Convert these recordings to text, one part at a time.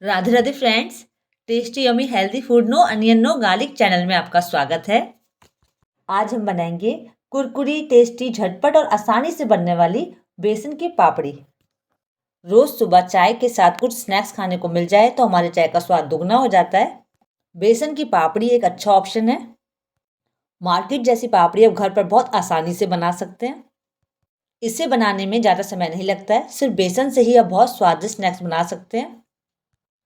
Radhe Radhe friends, tasty yummy healthy food no onion no garlic channel में आपका स्वागत है। आज हम बनाएंगे कुरकुरी टेस्टी झटपट और आसानी से बनने वाली बेसन की पापड़ी। रोज सुबह चाय के साथ कुछ स्नैक्स खाने को मिल जाए तो हमारे चाय का स्वाद दुगना हो जाता है। बेसन की पापड़ी एक अच्छा ऑप्शन है। मार्केट जैसी पापड़ी अब घर पर बहुत आसानी से बना सकते हैं। इसे बनाने में ज़्यादा समय नहीं लगता है। सिर्फ बेसन से ही आप बहुत स्वादिष्ट स्नैक्स बना सकते हैं।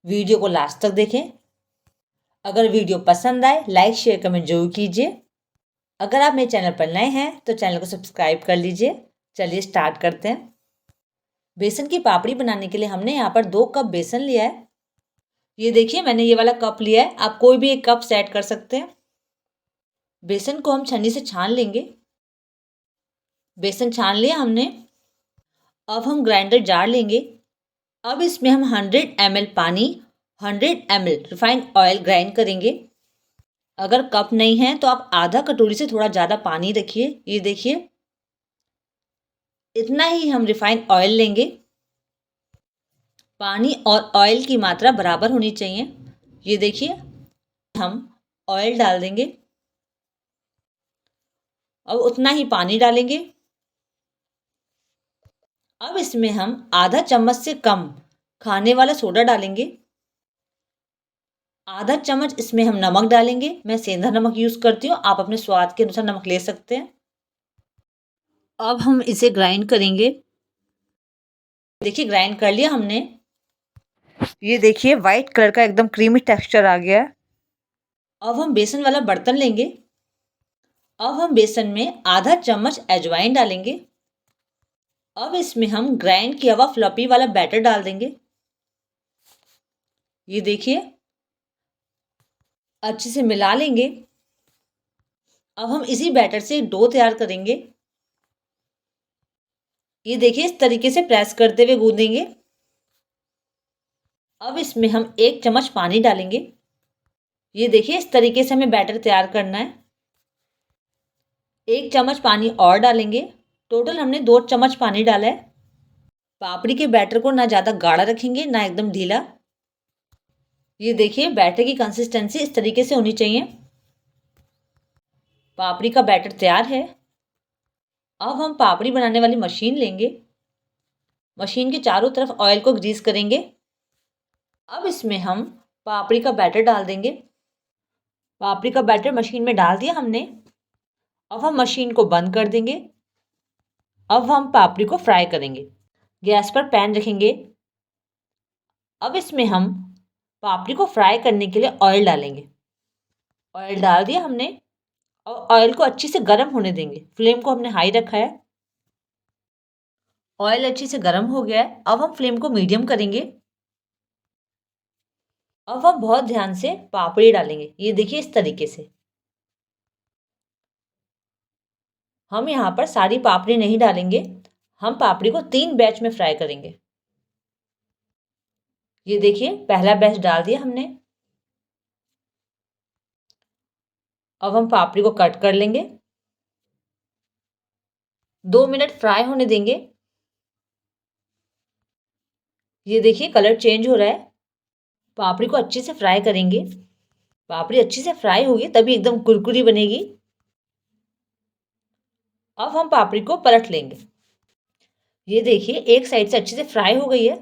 वीडियो को लास्ट तक देखें। अगर वीडियो पसंद आए लाइक शेयर कमेंट जरूर कीजिए। अगर आप मेरे चैनल पर नए हैं तो चैनल को सब्सक्राइब कर लीजिए। चलिए स्टार्ट करते हैं। बेसन की पापड़ी बनाने के लिए हमने यहाँ पर 2 कप बेसन लिया है। ये देखिए मैंने ये वाला कप लिया है, आप कोई भी एक कप सेट कर सकते हैं। बेसन को हम छन्नी से छान लेंगे। बेसन छान लिया हमने। अब हम ग्राइंडर जार लेंगे। अब इसमें हम 100 ml पानी 100 ml रिफाइंड ऑयल ग्राइंड करेंगे। अगर कप नहीं है तो आप आधा कटोरी से थोड़ा ज़्यादा पानी रखिए। ये देखिए इतना ही हम रिफाइंड ऑयल लेंगे। पानी और ऑयल की मात्रा बराबर होनी चाहिए। ये देखिए हम ऑयल डाल देंगे। अब उतना ही पानी डालेंगे। अब इसमें हम आधा चम्मच से कम खाने वाला सोडा डालेंगे। आधा चम्मच इसमें हम नमक डालेंगे। मैं सेंधा नमक यूज़ करती हूँ, आप अपने स्वाद के अनुसार नमक ले सकते हैं। अब हम इसे ग्राइंड करेंगे। देखिए ग्राइंड कर लिया हमने। ये देखिए वाइट कलर का एकदम क्रीमी टेक्सचर आ गया है। अब हम बेसन वाला बर्तन लेंगे। अब हम बेसन में आधा चम्मच अजवाइन डालेंगे। अब इसमें हम ग्राइंड किया हुआ फ्लफी वाला बैटर डाल देंगे। ये देखिए अच्छे से मिला लेंगे। अब हम इसी बैटर से डो तैयार करेंगे। ये देखिए इस तरीके से प्रेस करते हुए गूंदेंगे। अब इसमें हम 1 चम्मच पानी डालेंगे। ये देखिए इस तरीके से हमें बैटर तैयार करना है। 1 चम्मच पानी और डालेंगे। टोटल हमने 2 चम्मच पानी डाला है। पापड़ी के बैटर को ना ज़्यादा गाढ़ा रखेंगे ना एकदम ढीला। ये देखिए बैटर की कंसिस्टेंसी इस तरीके से होनी चाहिए। पापड़ी का बैटर तैयार है। अब हम पापड़ी बनाने वाली मशीन लेंगे। मशीन के चारों तरफ ऑयल को ग्रीस करेंगे। अब इसमें हम पापड़ी का बैटर डाल देंगे। पापड़ी का बैटर मशीन में डाल दिया हमने। अब हम मशीन को बंद कर देंगे। अब हम पापड़ी को फ्राई करेंगे। गैस पर पैन रखेंगे। अब इसमें हम पापड़ी को फ्राई करने के लिए ऑयल डालेंगे। ऑयल डाल दिया हमने और ऑयल को अच्छे से गर्म होने देंगे। फ्लेम को हमने हाई रखा है। ऑयल अच्छे से गर्म हो गया है। अब हम फ्लेम को मीडियम करेंगे। अब हम बहुत ध्यान से पापड़ी डालेंगे। ये देखिए इस तरीके से। हम यहाँ पर सारी पापड़ी नहीं डालेंगे। हम पापड़ी को 3 बैच में फ्राई करेंगे। ये देखिए पहला बैच डाल दिया हमने। अब हम पापड़ी को कट कर लेंगे। 2 मिनट फ्राई होने देंगे। ये देखिए कलर चेंज हो रहा है। पापड़ी को अच्छे से फ्राई करेंगे। पापड़ी अच्छे से फ्राई होगी तभी एकदम कुरकुरी बनेगी। अब हम पापड़ी को पलट लेंगे। ये देखिए एक साइड से अच्छे से फ्राई हो गई है।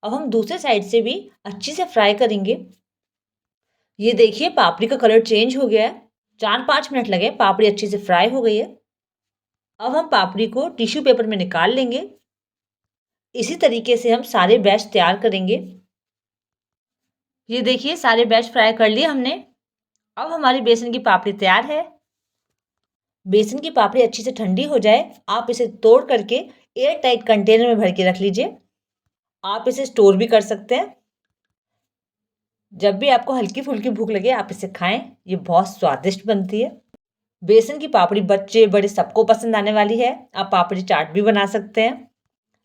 अब हम दूसरे साइड से भी अच्छे से फ्राई करेंगे। ये देखिए पापड़ी का कलर चेंज हो गया है। 4-5 मिनट लगे, पापड़ी अच्छे से फ्राई हो गई है। अब हम पापड़ी को टिश्यू पेपर में निकाल लेंगे। इसी तरीके से हम सारे बैच तैयार करेंगे। ये देखिए सारे बैच फ्राई कर लिए हमने। अब हमारी बेसन की पापड़ी तैयार है। बेसन की पापड़ी अच्छी से ठंडी हो जाए, आप इसे तोड़ करके एयर टाइट कंटेनर में भर के रख लीजिए। आप इसे स्टोर भी कर सकते हैं। जब भी आपको हल्की फुल्की भूख लगे आप इसे खाएं। ये बहुत स्वादिष्ट बनती है। बेसन की पापड़ी बच्चे बड़े सबको पसंद आने वाली है। आप पापड़ी चाट भी बना सकते हैं।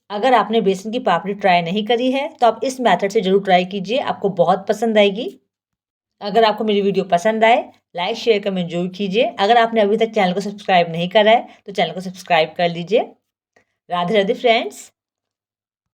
अगर आपने बेसन की पापड़ी ट्राई नहीं करी है तो आप इस मेथड से ज़रूर ट्राई कीजिए, आपको बहुत पसंद आएगी। अगर आपको मेरी वीडियो पसंद आए लाइक शेयर कमेंट जरूर कीजिए। अगर आपने अभी तक चैनल को सब्सक्राइब नहीं करा है तो चैनल को सब्सक्राइब कर लीजिए। राधे राधे फ्रेंड्स।